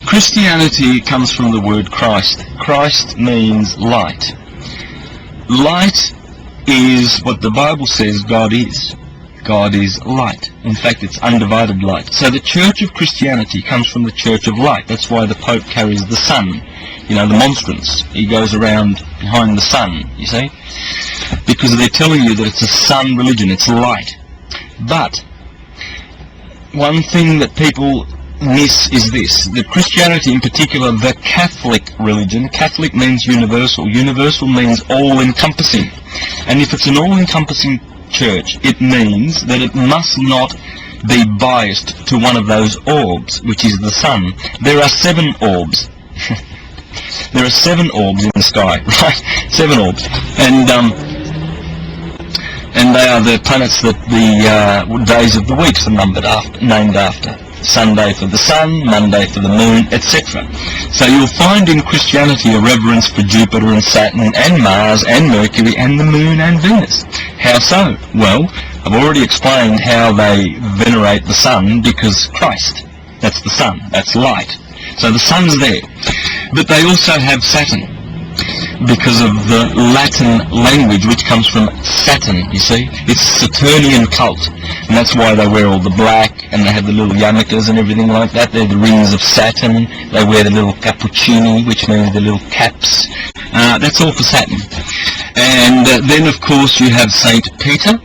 Christianity comes from the word Christ. Christ means light. Light is what the Bible says God is. God is light. In fact, it's undivided light. So the Church of Christianity comes from the Church of Light. That's why the Pope carries the sun, you know, the monstrance. He goes around behind the sun, you see, because they're telling you that it's a sun religion, it's light. But one thing that people miss is this, that Christianity, in particular the Catholic religion, Catholic means universal, universal means all-encompassing, and if it's an all-encompassing church, it means that it must not be biased to one of those orbs, which is the sun. There are 7 orbs. There are 7 orbs in the sky, right? 7 orbs, and they are the planets that the days of the weeks are named after. Sunday for the sun, Monday for the moon, etc. So you'll find in Christianity a reverence for Jupiter and Saturn and Mars and Mercury and the moon and Venus. How so? Well, I've already explained how they venerate the sun, because Christ, that's the sun, that's light. So the sun's there. But they also have Saturn, because of the Latin language, which comes from Saturn, you see. It's Saturnian cult, and that's why they wear all the black, and they have the little yarmulkes and everything like that. They're the rings of Saturn. They wear the little cappuccini, which means the little caps. That's all for Saturn. And then, of course, you have Saint Peter.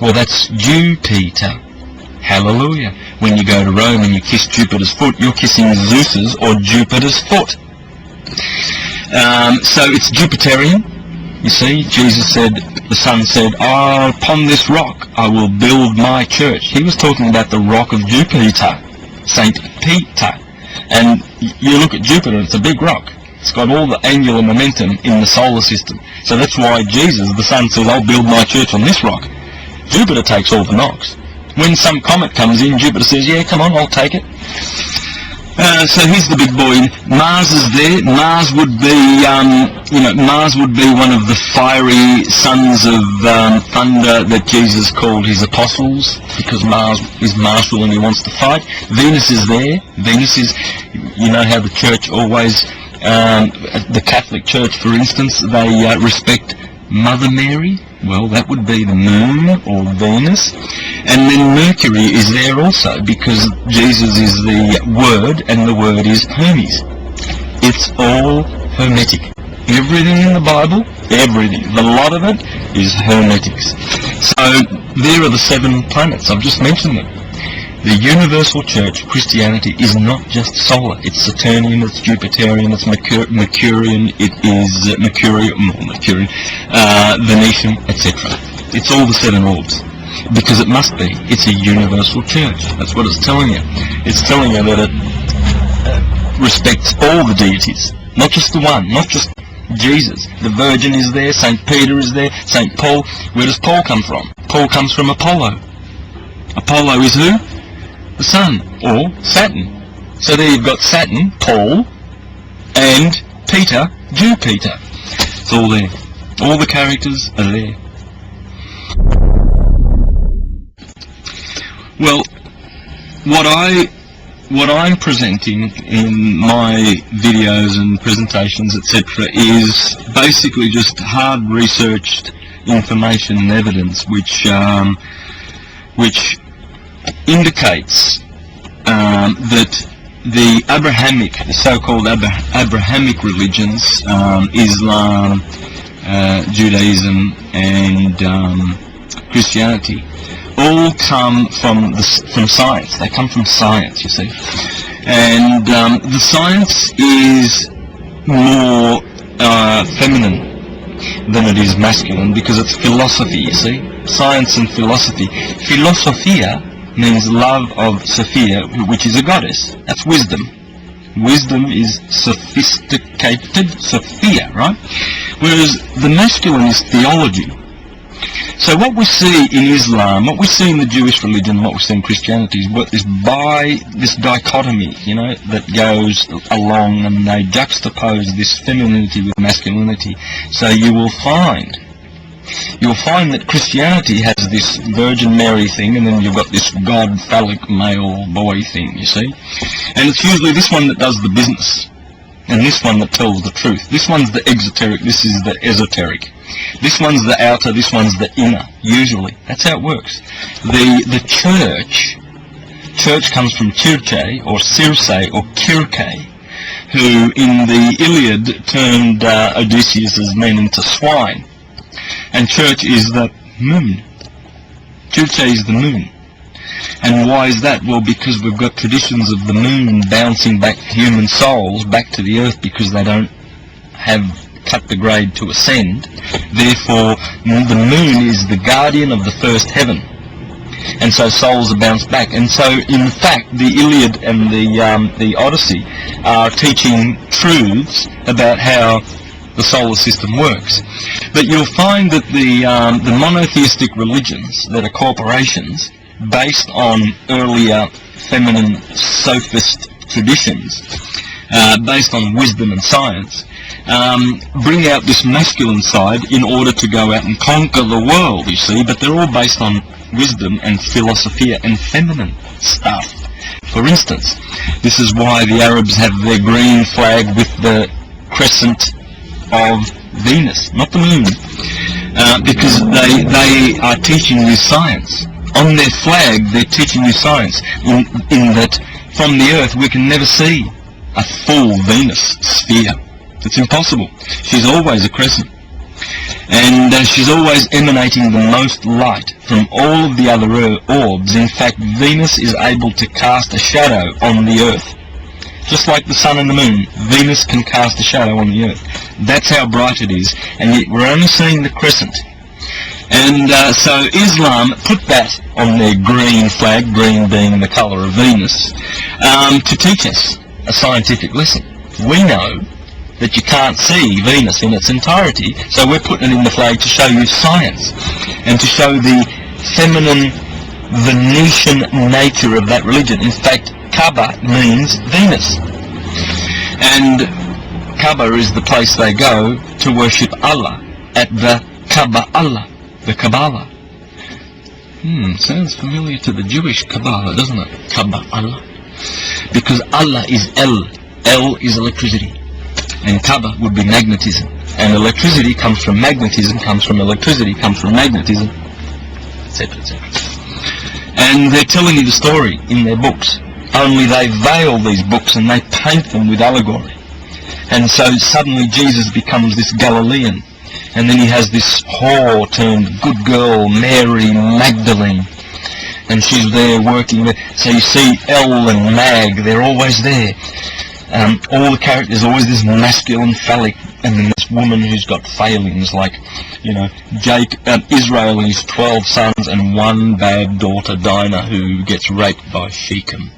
Well, that's Jupiter. Hallelujah. When you go to Rome and you kiss Jupiter's foot, you're kissing Zeus's or Jupiter's foot. So it's Jupiterian, you see. Jesus said, the Son said, upon this rock I will build my church. He was talking about the rock of Jupiter, Saint Peter. And you look at Jupiter, it's a big rock. It's got all the angular momentum in the solar system. So that's why Jesus, the Son, says, I'll build my church on this rock. Jupiter takes all the knocks. When some comet comes in, Jupiter says, yeah, come on, I'll take it. So here's the big boy. Mars is there. Mars would be, Mars would be one of the fiery sons of thunder that Jesus called his apostles, because Mars is martial and he wants to fight. Venus is there. Venus is, you know how the church always, the Catholic Church, for instance, they respect Mother Mary. Well, that would be the moon or Venus. And then Mercury is there also, because Jesus is the Word, and the Word is Hermes. It's all hermetic. Everything in the Bible, everything, the lot of it is hermetics. So there are the 7 planets. I've just mentioned them. The universal church, Christianity, is not just solar. It's Saturnian, it's Jupiterian, it's Mercurian, it is Mercurian, Venetian, etc. It's all the 7 orbs. Because it must be. It's a universal church. That's what it's telling you. It's telling you that it respects all the deities. Not just the one, not just Jesus. The Virgin is there, St. Peter is there, St. Paul. Where does Paul come from? Paul comes from Apollo. Apollo is who? The sun, or Saturn. So there you've got Saturn, Paul, and Peter, Jupiter. It's all there. All the characters are there. Well, what I'm presenting in my videos and presentations, etc., is basically just hard researched information and evidence, which indicates that the Abrahamic, the so-called Abrahamic religions, Islam, Judaism, and Christianity, all come from science. They come from science, you see. And the science is more feminine than it is masculine, because it's philosophy, you see. Science and philosophy. Philosophia means love of Sophia, which is a goddess. That's wisdom. Wisdom is sophisticated Sophia, right? Whereas the masculine is theology. So what we see in Islam, what we see in the Jewish religion, what we see in Christianity is by this dichotomy, you know, that goes along, and they juxtapose this femininity with masculinity. So you will find you'll find that Christianity has this Virgin Mary thing, and then you've got this God phallic male boy thing, you see. And it's usually this one that does the business, and this one that tells the truth. This one's the exoteric, this is the esoteric. This one's the outer, this one's the inner, usually. That's how it works. The church comes from Kirche, or Circe, or Kirke, who in the Iliad turned Odysseus's men into swine. And church is the moon. Kirche is the moon. And why is that? Well, because we've got traditions of the moon bouncing back human souls back to the earth because they don't have cut the grade to ascend. Therefore, the moon is the guardian of the first heaven. And so souls are bounced back. And so, in fact, the Iliad and the Odyssey are teaching truths about how the solar system works. But you'll find that the monotheistic religions that are corporations, based on earlier feminine sophist traditions, based on wisdom and science, bring out this masculine side in order to go out and conquer the world, you see. But they're all based on wisdom and philosophia and feminine stuff. For instance, this is why the Arabs have their green flag with the crescent of Venus, not the moon, because they are teaching you science. On their flag, they're teaching you science, in that from the Earth we can never see a full Venus sphere. It's impossible. She's always a crescent. And she's always emanating the most light from all of the other orbs. In fact, Venus is able to cast a shadow on the Earth. Just like the sun and the moon, Venus can cast a shadow on the Earth. That's how bright it is. And yet we're only seeing the crescent. And so Islam put that on their green flag, green being the colour of Venus, to teach us a scientific lesson. We know that you can't see Venus in its entirety, so we're putting it in the flag to show you science and to show the feminine Venetian nature of that religion. In fact, Kaaba means Venus, and Kaaba is the place they go to worship Allah, at the Kaaba Allah, the Kabbalah. Sounds familiar to the Jewish Kabbalah, doesn't it? Kaaba Allah, because Allah is El is electricity, and Kaaba would be magnetism, and electricity comes from magnetism, comes from electricity, comes from magnetism, etc., etc. And they're telling you the story in their books, only they veil these books and they paint them with allegory. And so suddenly Jesus becomes this Galilean, and then he has this whore turned good girl, Mary Magdalene, and she's there working there. So you see El and Mag, they're always there. All the characters, always this masculine phallic, and then this woman who's got failings, like, you know, Israel and his 12 sons and one bad daughter, Dinah, who gets raped by Shechem.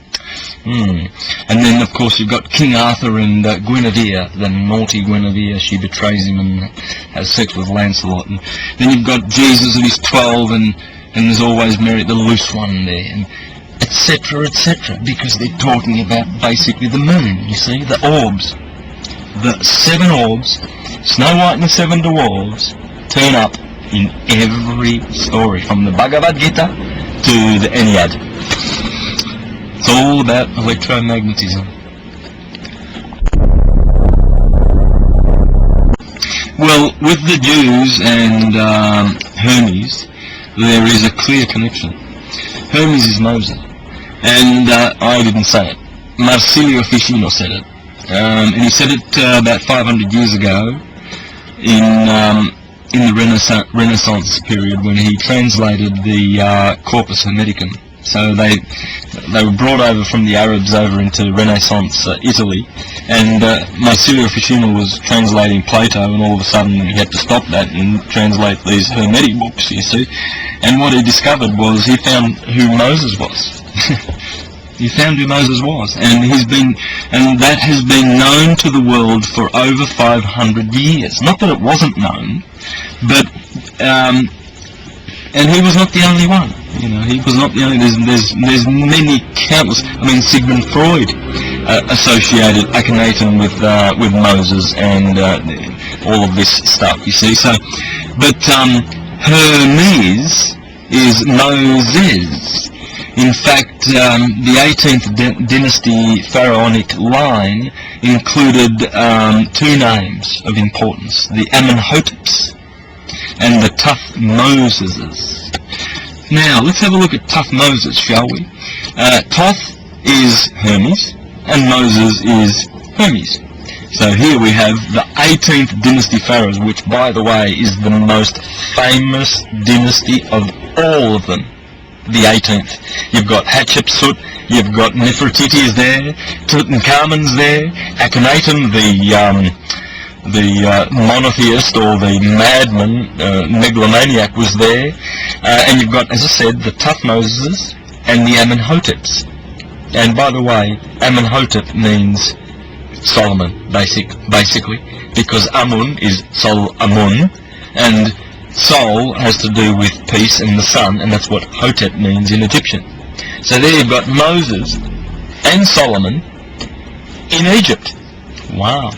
And then, of course, you've got King Arthur and Guinevere, the naughty Guinevere. She betrays him and has sex with Lancelot. And then you've got Jesus and his 12, and there's always Mary, the loose one there, and etc., etc., because they're talking about basically the moon, you see, the orbs. The 7 orbs, Snow White and the 7 dwarves, turn up in every story, from the Bhagavad Gita to the Ennead. It's all about electromagnetism. Well, with the Jews and Hermes, there is a clear connection. Hermes is Moses, and I didn't say it. Marsilio Ficino said it, and he said it about 500 years ago in the Renaissance period, when he translated the Corpus Hermeticum. So they were brought over from the Arabs over into Renaissance Italy, and Marsilio Ficino was translating Plato, and all of a sudden he had to stop that and translate these Hermetic books, you see. And what he discovered was he found who Moses was. He found who Moses was, and that has been known to the world for over 500 years. Not that it wasn't known, but and he was not the only one. You know, he was not the only. There's many, countless. I mean, Sigmund Freud associated Akhenaten with Moses and all of this stuff. You see, so but Hermes is Moses. In fact, the 18th dynasty pharaonic line included two names of importance, the Amenhoteps and the Tuthmoseses. Now, let's have a look at Tuthmoses, shall we? Toth is Hermes, and Moses is Hermes. So here we have the 18th dynasty pharaohs, which, by the way, is the most famous dynasty of all of them. The 18th. You've got Hatshepsut, you've got Nefertiti is there, Tutankhamun's there, Akhenaten, the monotheist or the madman, megalomaniac was there, and you've got, as I said, the Tuthmoses and the Amenhoteps. And by the way, Amenhotep means Solomon, basically, because Amun is Sol Amun, and Sol has to do with peace and the sun, and that's what Hotep means in Egyptian. So there you've got Moses and Solomon in Egypt. Wow.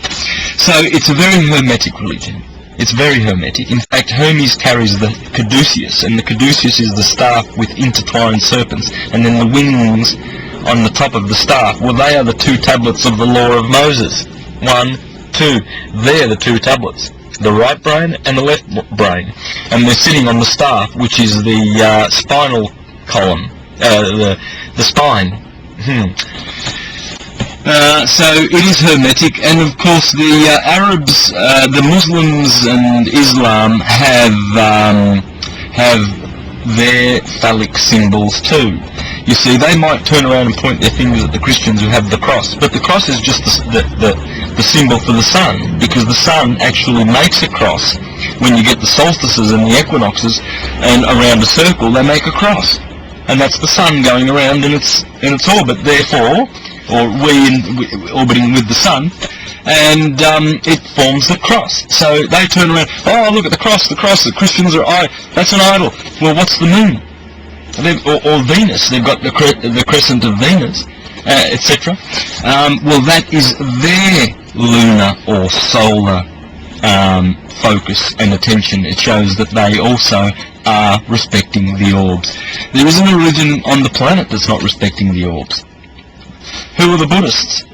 So it's a very hermetic religion. It's very hermetic. In fact, Hermes carries the caduceus, and the caduceus is the staff with intertwined serpents, and then the wings on the top of the staff. Well, they are the two tablets of the law of Moses. 1, 2. They're the two tablets. The right brain and the left brain. And they're sitting on the staff, which is the spinal column. The spine. So it is hermetic, and of course the Arabs, the Muslims and Islam have their phallic symbols too. You see, they might turn around and point their fingers at the Christians who have the cross, but the cross is just the symbol for the sun, because the sun actually makes a cross. When you get the solstices and the equinoxes, and around a circle, they make a cross, and that's the sun going around in its orbit. Therefore, or orbiting with the sun, and it forms the cross. So they turn around, oh, look at the cross, the Christians are, that's an idol. Well, what's the moon? Or Venus, they've got the crescent of Venus, etc. Well, that is their lunar or solar focus and attention. It shows that they also are respecting the orbs. There isn't a religion on the planet that's not respecting the orbs. Who are the Buddhists?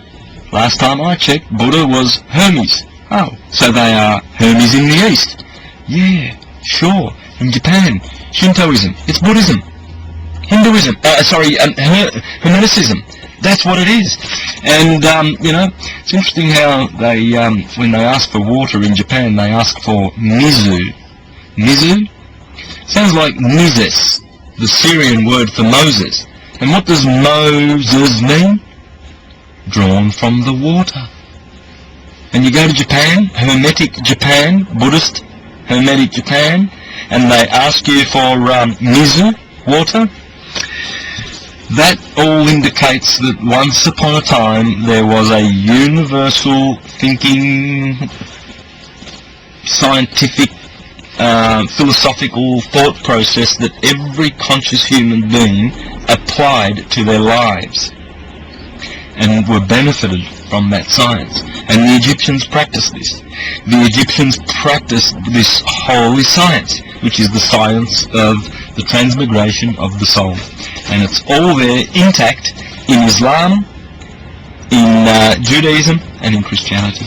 Last time I checked, Buddha was Hermes. Oh, so they are Hermes in the East. Yeah, sure. In Japan, Shintoism. It's Buddhism. Hinduism. Hermeticism. That's what it is. And, it's interesting how they, when they ask for water in Japan, they ask for mizu. Mizu? Sounds like Mizes, the Syrian word for Moses. And what does Moses mean? Drawn from the water. And you go to Japan, Hermetic Japan, Buddhist Hermetic Japan, and they ask you for mizu, water. That all indicates that once upon a time there was a universal thinking, scientific, philosophical thought process that every conscious human being applied to their lives and were benefited from that science. And the Egyptians practiced this. The Egyptians practiced this holy science, which is the science of the transmigration of the soul. And it's all there intact in Islam, in Judaism, and in Christianity.